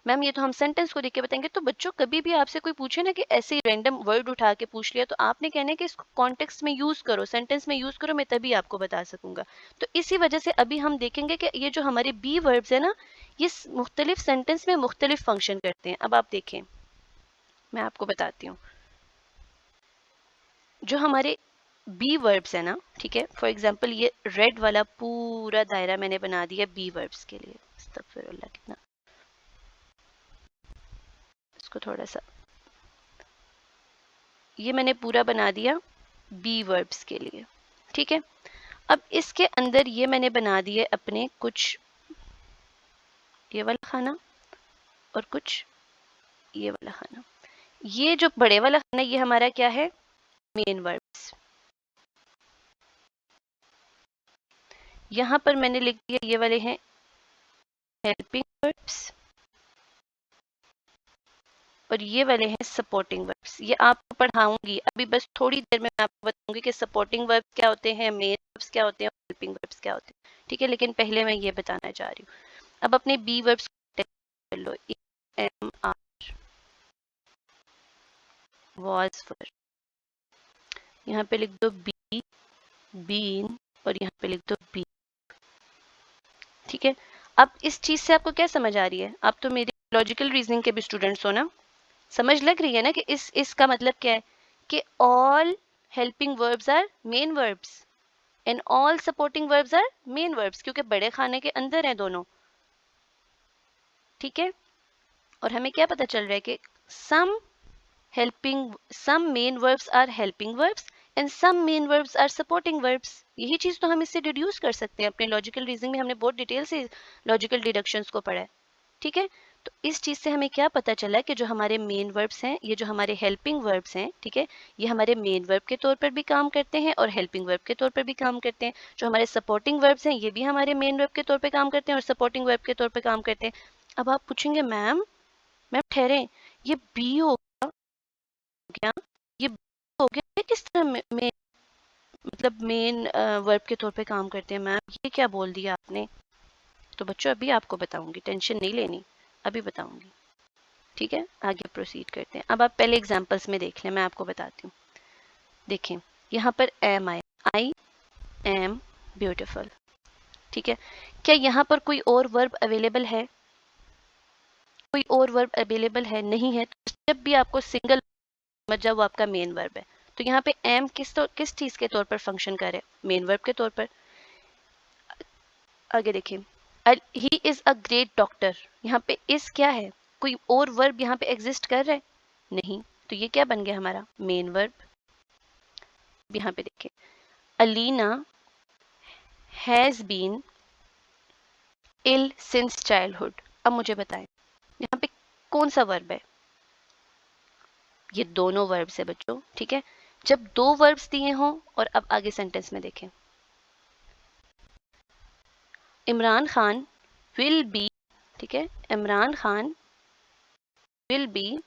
मैम ये तो हम सेंटेंस को देख के बताएंगे। तो बच्चों कभी भी आपसे कोई पूछे ना कि ऐसे ही रैंडम वर्ड उठा के पूछ लिया, तो आपने कहना है कि इसको कॉन्टेक्स्ट में यूज करो, सेंटेंस में यूज करो, मैं तभी आपको बता सकूंगा। तो इसी वजह से अभी हम देखेंगे कि ये जो हमारे बी वर्ब्स है ना, ये मुख्तलिफ सेंटेंस में मुख्तलिफ फंक्शन करते हैं। अब आप देखें, मैं आपको बताती हूँ, जो हमारे बी वर्ब्स है ना, ठीक है, फॉर एग्जाम्पल ये रेड वाला पूरा दायरा मैंने बना दिया बी वर्ब्स के लिए, अस्तगफिरुल्लाह, कितना, इसको थोड़ा सा, ये मैंने पूरा बना दिया बी वर्ब्स के लिए, ठीक है। अब इसके अंदर ये मैंने बना दिए अपने कुछ ये वाला खाना और कुछ ये वाला खाना। ये जो बड़े वाला खाना, ये हमारा क्या है, मेन वर्ब्स। यहाँ पर मैंने लिख दिया ये वाले हैं हेल्पिंग वर्ब्स, और ये वाले हैं सपोर्टिंग वर्ब्स। ये आपको पढ़ाऊंगी अभी, बस थोड़ी देर में मैं आपको बताऊंगी कि सपोर्टिंग वर्ब्स क्या होते हैं, मेन वर्ब्स क्या होते हैं, और हेल्पिंग वर्ब्स क्या होते हैं, ठीक है। लेकिन पहले मैं ये बताना चाह रही हूँ। अब अपने बी वर्ब्स कर लो, एम, आर, वॉज, वर, यहाँ पे लिख दो बी, बीन, और यहाँ पे लिख दो बी, ठीक है। अब इस चीज से आपको क्या समझ आ रही है? आप तो मेरी लॉजिकल रीजनिंग के भी स्टूडेंट्स हो ना, समझ लग रही है ना कि इसका मतलब क्या है, कि all helping verbs are main verbs and all supporting verbs are main verbs, क्योंकि बड़े खाने के अंदर हैं दोनों, ठीक है। और हमें क्या पता चल रहा है कि सम some main verbs are helping verbs and some main verbs are supporting verbs। यही चीज तो हम इससे डिड्यूस कर सकते हैं। अपने लॉजिकल रीजनिंग में हमने बहुत डिटेल से लॉजिकल डिडक्शंस को पढ़ा है, ठीक है। तो इस चीज से हमें क्या पता चला कि जो हमारे मेन वर्ब्स हैं, ये जो हमारे हेल्पिंग वर्ब्स हैं, ठीक है, ये हमारे मेन वर्ब के तौर पर भी काम करते हैं और हेल्पिंग वर्ब के तौर पर भी काम करते हैं। जो हमारे सपोर्टिंग वर्ब्स हैं, ये भी हमारे मेन वर्ब के तौर पर काम करते हैं और सपोर्टिंग वर्ब के तौर पर काम करते हैं। अब आप पूछेंगे मैम, मैम ठहरे, ये बी हो गया, ये हो गया, ये किस तरह में मतलब मेन वर्ब के तौर पे काम करते हैं? मैम ये क्या बोल दिया आपने? तो बच्चों अभी आपको बताऊंगी, टेंशन नहीं लेनी, अभी बताऊंगी, ठीक है। आगे प्रोसीड करते हैं। अब आप पहले एग्जांपल्स में देख लें, मैं आपको बताती हूँ। देखें, यहाँ पर एम आई एम ब्यूटिफुल, ठीक है। क्या यहाँ पर कोई और वर्ब अवेलेबल है? कोई और वर्ब अवेलेबल है? नहीं है। तो जब भी आपको सिंगल समझ जाओ वो आपका मेन वर्ब है। तो यहाँ पे एम किस चीज के तौर पर फंक्शन कर रहे हैं? मेन वर्ब के तौर पर। आगे देखिए, he is a great doctor, यहाँ पे इस क्या है? कोई और वर्ब यहाँ पे एग्जिस्ट कर रहा है? नहीं, तो ये क्या बन गया हमारा? Main verb. यहाँ पे देखिए, Alina has been ill since childhood. अब मुझे बताएं यहाँ पे कौन सा वर्ब है? ये दोनों वर्ब्स है बच्चों, ठीक है। जब दो वर्ब्स दिए हों, और अब आगे सेंटेंस में देखें, इमरान खान विल बी, ठीक है, Imran Khan will be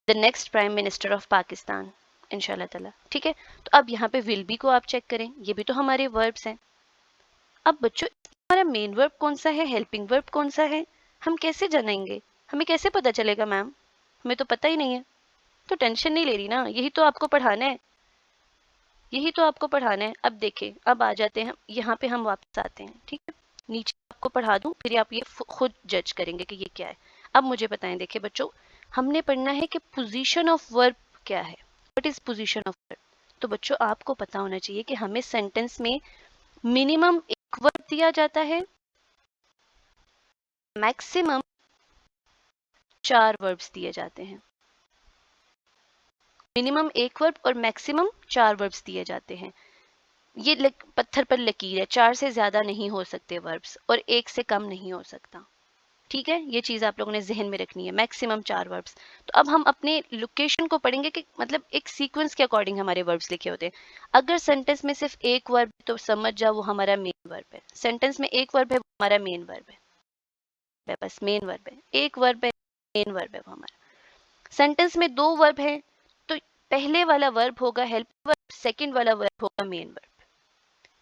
the next prime minister of Pakistan इंशाल्लाह ताला, ठीक है। तो अब यहाँ पे विल बी को आप चेक करें, ये भी तो हमारे वर्ब्स हैं। अब बच्चों हमारा मेन वर्ब कौन सा है, हेल्पिंग वर्ब कौन सा है, हम कैसे जानेंगे? हमें कैसे पता चलेगा मैम? हमें तो पता ही नहीं है। तो टेंशन नहीं ले रही ना, यही तो आपको पढ़ाना है, यही तो आपको पढ़ाना है। अब देखिए, अब आ जाते हैं यहाँ पे, हम वापस आते हैं, ठीक है। नीचे आपको पढ़ा दूं, फिर आप ये खुद जज करेंगे कि ये क्या है। अब मुझे बताएं, देखिए बच्चों, हमने पढ़ना है कि पोजीशन ऑफ वर्ब क्या है। What is position of verb? तो बच्चों आपको पता होना चाहिए कि हमें सेंटेंस में मिनिमम एक वर्ब दिया जाता है, मैक्सिमम 4 वर्ब्स दिए जाते हैं। मिनिमम एक वर्ब और मैक्सिमम 4 वर्ब्स दिए जाते हैं। ये पत्थर पर लकीर है, 4 से ज्यादा नहीं हो सकते वर्ब्स, और एक से कम नहीं हो सकता, ठीक है। ये चीज आप लोगों ने जहन में रखनी है, मैक्सिमम 4 वर्ब्स। तो अब हम अपने लोकेशन को पढ़ेंगे कि मतलब एक सीक्वेंस के अकॉर्डिंग हमारे वर्ब्स लिखे होते हैं। अगर सेंटेंस में सिर्फ एक वर्ब है तो समझ जाओ वो हमारा मेन वर्ब है। सेंटेंस में एक वर्ब है, वो हमारा मेन वर्ब है, बस मेन वर्ब है। एक वर्ब है, मेन वर्ब है वो हमारा। सेंटेंस में दो वर्ब है, तो पहले वाला वर्ब होगा हेल्प वर्ब, सेकंड वाला वर्ब होगा मेन वर्ब,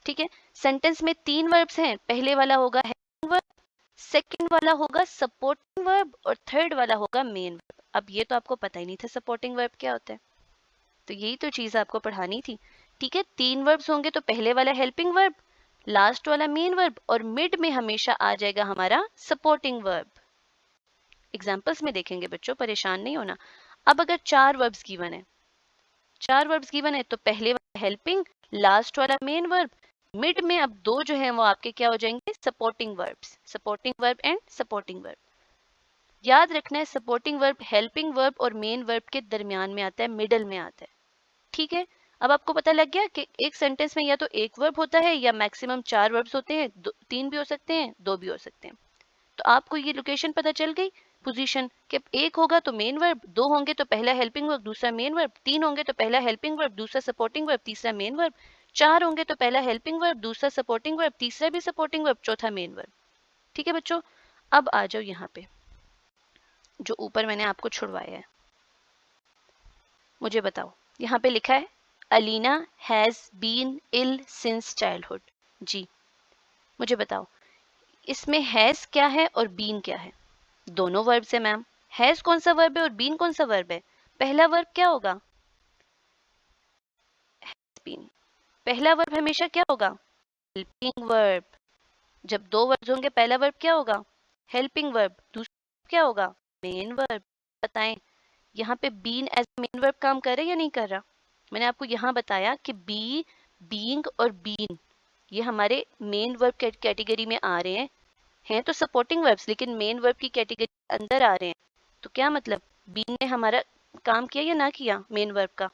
ठीक है। सेंटेंस में 3 वर्ब्स हैं, पहले वाला होगा हेल्पिंग वर्ब, सेकंड वाला होगा सपोर्टिंग वर्ब, और थर्ड वाला होगा मेन वर्ब। अब ये तो आपको पता ही नहीं था सपोर्टिंग वर्ब क्या होता है, तो यही तो चीज आपको पढ़ानी थी, ठीक है। 3 वर्ब्स होंगे, तो पहले वाला हेल्पिंग वर्ब, लास्ट वाला मेन वर्ब, और मिड में हमेशा आ जाएगा हमारा सपोर्टिंग वर्ब। एग्जाम्पल्स में देखेंगे बच्चों, परेशान नहीं होना। अब अगर 4 वर्ब्स गिवन है, 4 वर्ब्स गिवन है, तो पहले वाला हेल्पिंग, लास्ट वाला मेन वर्ब, मिड में अब 2 जो है वो आपके क्या हो जाएंगे? Supporting verbs, supporting verb and supporting verb. याद रखना है, सपोर्टिंग वर्ब हेल्पिंग वर्ब और मेन वर्ब के दरमियान में आता है, मिडल में आता है, ठीक है। अब आपको पता लग गया कि एक सेंटेंस में या तो एक वर्ब होता है या मैक्सिमम 4 वर्ब्स होते हैं, 3 भी हो सकते हैं, 2 भी हो सकते हैं। तो आपको ये लोकेशन पता चल गई, पोजीशन, कि एक होगा तो मेन वर्ब, 2 होंगे तो पहला हेल्पिंग वर्ब दूसरा मेन वर्ब, 3 होंगे तो पहला हेल्पिंग वर्ब दूसरा सपोर्टिंग वर्ब तीसरा मेन वर्ब, 4 होंगे तो पहला हेल्पिंग वर्ब दूसरा सपोर्टिंग वर्ब तीसरा भी सपोर्टिंग वर्ब चौथा मेन वर्ब, ठीक है बच्चों। अब आ जाओ यहाँ पे, जो ऊपर मैंने आपको छुड़वाया है, मुझे बताओ, यहाँ पे लिखा है Alina has been ill since childhood. जी, मुझे बताओ इसमें हैज क्या है और बीन क्या है? दोनों वर्ब से मैम, हैज कौन सा वर्ब है और बीन कौन सा वर्ब है? पहला वर्ब क्या होगा? बीन। पहला वर्ब हमेशा क्या होगा? Helping verb. जब 2 वर्ब्स होंगे, पहला वर्ब क्या होगा? हेल्पिंग वर्ब, दूसरा क्या होगा? Main verb. बताएं यहाँ पे बीन एज मेन वर्ब काम कर रहा है या नहीं कर रहा? मैंने आपको यहाँ बताया कि बी, बीइंग और बीन ये हमारे मेन वर्ब कैटेगरी में आ रहे हैं तो सपोर्टिंग वर्ब्स, लेकिन मेन वर्ब की कैटेगरी अंदर आ रहे हैं। तो क्या मतलब, बीन ने हमारा काम किया या ना किया? मेन वर्ब का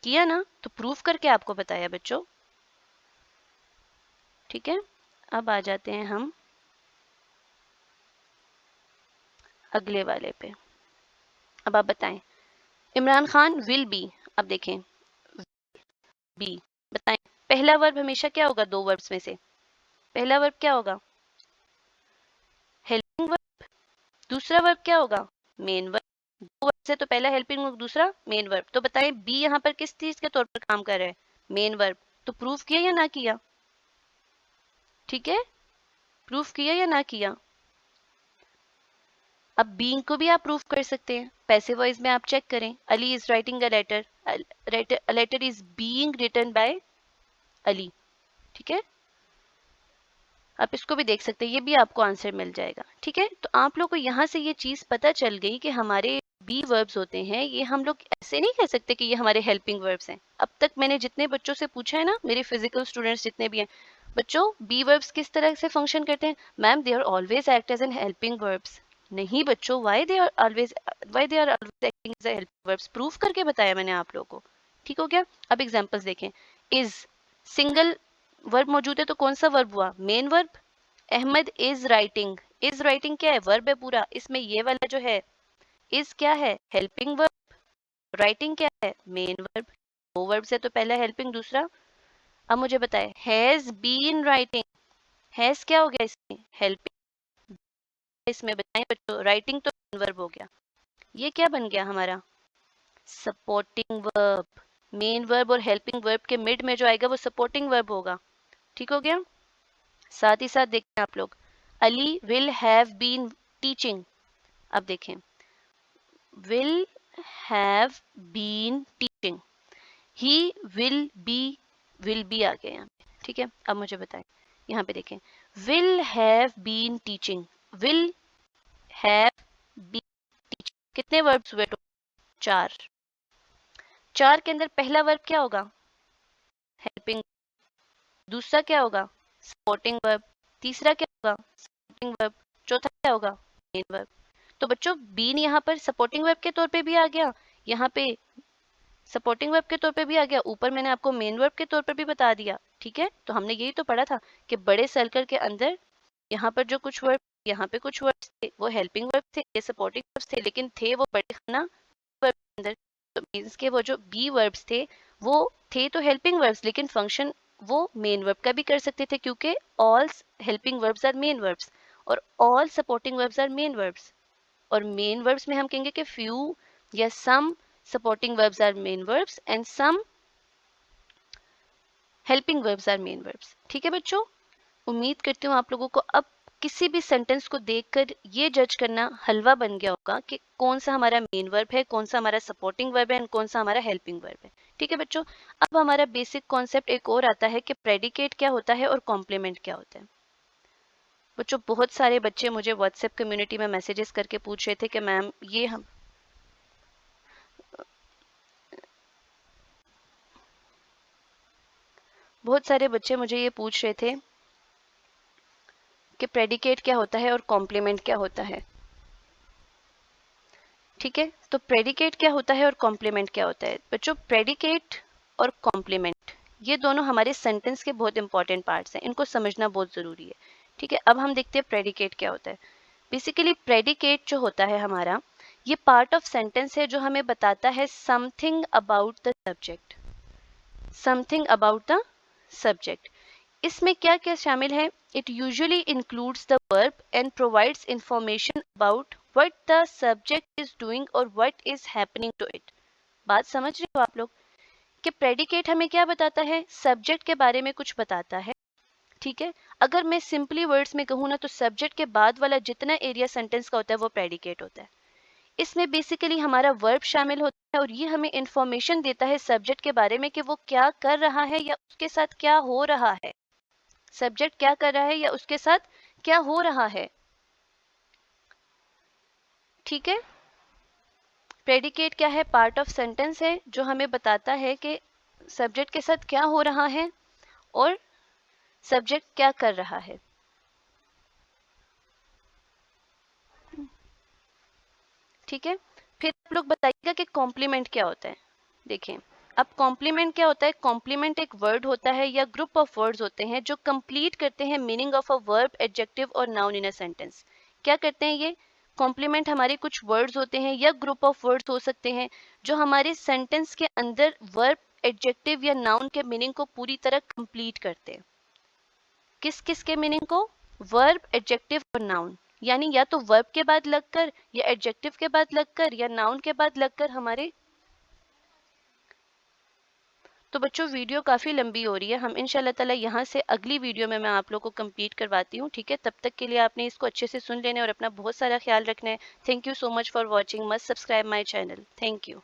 किया ना, तो प्रूफ करके आपको बताया बच्चों, ठीक है। अब आ जाते हैं हम अगले वाले पे। अब आप बताएं, इमरान खान विल बी, अब देखें बी, बताएं पहला वर्ब हमेशा क्या होगा? 2 वर्ब्स में से पहला वर्ब क्या होगा? Helping verb. दूसरा वर्ब क्या होगा? Main verb. 2 वर्ब से तो पहला हेल्पिंग वर्ब दूसरा मेन वर्ब। तो बताएं बी यहाँ पर किस चीज के तौर पर काम कर रहा है? Main verb. तो प्रूफ किया या ना किया? ठीक है, प्रूफ किया या ना किया? अब बीइंग को भी आप प्रूफ कर सकते हैं, पैसिव वॉइस में आप चेक करें, Ali is writing a letter, letter is being written by Ali, ठीक है। आप इसको भी देख सकते हैं, ये भी आपको आंसर मिल जाएगा, ठीक है। तो आप लोग को यहाँ से ये चीज पता चल गई कि हमारे बी वर्ब्स होते हैं ये हम लोग ऐसे नहीं कह सकते कि ये हमारे हेल्पिंग वर्ब्स हैं। अब तक मैंने जितने बच्चों से पूछा है ना, मेरे फिजिकल स्टूडेंट्स जितने भी हैं, बच्चों बी वर्ब्स किस तरह से फंक्शन करते हैं? Ma'am they are always act as an helping verbs. नहीं बच्चों, why they are always acting as helping verbs, proof करके बताया मैंने आप लोगों को। ठीक हो गया? अब एग्जांपल्स देखें। इज सिंगल वर्ब मौजूद है तो कौन सा वर्ब हुआ? Main verb. Ahmad is writing, is writing क्या है? वर्ब है पूरा। इसमें ये वाला जो है इज क्या है? Helping verb. राइटिंग क्या है? Main verb. दो वर्ब से तो पहला हेल्पिंग, दूसरा। अब मुझे बताए, हैज बीन राइटिंग, हैज क्या हो गया इसमें? हेल्पिंग। इसमें बताएं बच्चों, राइटिंग तो मेन वर्ब हो गया, ये क्या बन गया हमारा? Supporting verb. मेन वर्ब और हेल्पिंग वर्ब के मिड में जो आएगा वो सपोर्टिंग वर्ब होगा। ठीक हो गया? साथ ही साथ देखें आप लोग, Ali will have been teaching. अब देखें, will have been teaching, he will be आ गया यहाँ पे। ठीक है, अब मुझे बताएं, यहाँ पे देखें, will have been teaching, will have been teaching, कितने वर्ब्स हुए? चार। चार के अंदर पहला वर्ब क्या होगा? हेल्पिंग। दूसरा क्या होगा? Supporting verb. तीसरा क्या होगा? Supporting verb. चौथा क्या होगा? Main verb. तो बच्चों बीन यहाँ पर सपोर्टिंग वर्ब के तौर पे भी आ गया, यहाँ पे सपोर्टिंग वर्ब के तौर पे भी आ गया, ऊपर मैंने आपको मेन वर्ब के तौर पर भी बता दिया। ठीक है, तो हमने यही तो पढ़ा था कि बड़े सर्कल के अंदर यहाँ पर जो कुछ वर्ब, यहाँ पे कुछ वर्ब्स थे वो हेल्पिंग वर्ब थे, ये सपोर्टिंग वर्ब्स थे, लेकिन थे वो बड़े खाना वर्ब के अंदर। तो मीन्स के वो जो बी वर्ब्स थे वो थे तो हेल्पिंग वर्ब्स, लेकिन फंक्शन वो मेन वर्ब का भी कर सकते थे, क्योंकि all helping verbs are main verbs और all supporting verbs are main verbs. और मेन वर्ब्स में हम कहेंगे कि फ्यू या सम supporting verbs are main verbs and some helping verbs are main verbs। ठीक है बच्चों, उम्मीद करती हूँ आप लोगों को अब किसी भी सेंटेंस को देखकर ये जज करना हलवा बन गया होगा कि कौन सा हमारा मेन वर्ब है, कौन सा हमारा सपोर्टिंग वर्ब है और कौन सा हमारा हेल्पिंग वर्ब है। ठीक है बच्चों, अब हमारा बेसिक कॉन्सेप्ट एक और आता है कि प्रेडिकेट क्या होता है और कॉम्प्लीमेंट क्या होता है। बच्चों बहुत सारे बच्चे मुझे व्हाट्सएप कम्युनिटी में मैसेजेस करके पूछ रहे थे कि मैम ये हम बहुत सारे बच्चे मुझे ये पूछ रहे थे कि प्रेडिकेट क्या होता है और कॉम्प्लीमेंट क्या होता है। ठीक है, तो प्रेडिकेट क्या होता है और कॉम्प्लीमेंट क्या होता है? बच्चों प्रेडिकेट और कॉम्प्लीमेंट ये दोनों हमारे सेंटेंस के बहुत इंपॉर्टेंट पार्ट्स हैं, इनको समझना बहुत ज़रूरी है। ठीक है, अब हम देखते हैं प्रेडिकेट क्या होता है। बेसिकली प्रेडिकेट जो होता है हमारा, ये पार्ट ऑफ सेंटेंस है जो हमें बताता है something about the subject, something about the subject. इसमें क्या क्या शामिल है? It usually includes the verb and provides information about what the subject is doing और what is happening to it. बात समझ रहे हो आप लोग कि प्रेडिकेट हमें क्या बताता है? सब्जेक्ट के बारे में कुछ बताता है। ठीक है, अगर मैं सिंपली वर्ड्स में कहूँ ना तो सब्जेक्ट के बाद वाला जितना एरिया सेंटेंस का होता है वो प्रेडिकेट होता है। इसमें बेसिकली हमारा वर्ब शामिल होता है और ये हमें इंफॉर्मेशन देता है सब्जेक्ट के बारे में कि वो क्या कर रहा है या उसके साथ क्या हो रहा है। सब्जेक्ट क्या कर रहा है या उसके साथ क्या हो रहा है। ठीक है, प्रेडिकेट क्या है? पार्ट ऑफ सेंटेंस है जो हमें बताता है कि सब्जेक्ट के साथ क्या हो रहा है और सब्जेक्ट क्या कर रहा है। ठीक है, फिर आप लोग बताइएगा कि कॉम्प्लीमेंट क्या होता है। देखें, अब कॉम्प्लीमेंट क्या होता है? कॉम्प्लीमेंट एक वर्ड होता है या ग्रुप ऑफ वर्ड्स होते हैं जो कंप्लीट करते हैं meaning of a verb, adjective और नाउन इन अ सेंटेंस। क्या करते हैं ये कॉम्प्लीमेंट? हमारे कुछ वर्ड्स होते हैं या ग्रुप ऑफ वर्ड्स हो सकते हैं जो हमारे सेंटेंस के अंदर वर्ब, एडजेक्टिव या नाउन के मीनिंग को पूरी तरह कंप्लीट करते हैं। किस किस के मीनिंग को? वर्ब, एडजेक्टिव और नाउन, यानी या तो वर्ब के बाद लगकर या एडजेक्टिव के बाद लगकर या नाउन के बाद लगकर हमारे। तो बच्चों वीडियो काफ़ी लंबी हो रही है, हम इंशाल्लाह ताला यहाँ से अगली वीडियो में मैं आप लोगों को कंप्लीट करवाती हूँ। ठीक है, तब तक के लिए आपने इसको अच्छे से सुन लेना और अपना बहुत सारा ख्याल रखना है। Thank you so much for watching, must subscribe my channel. Thank you.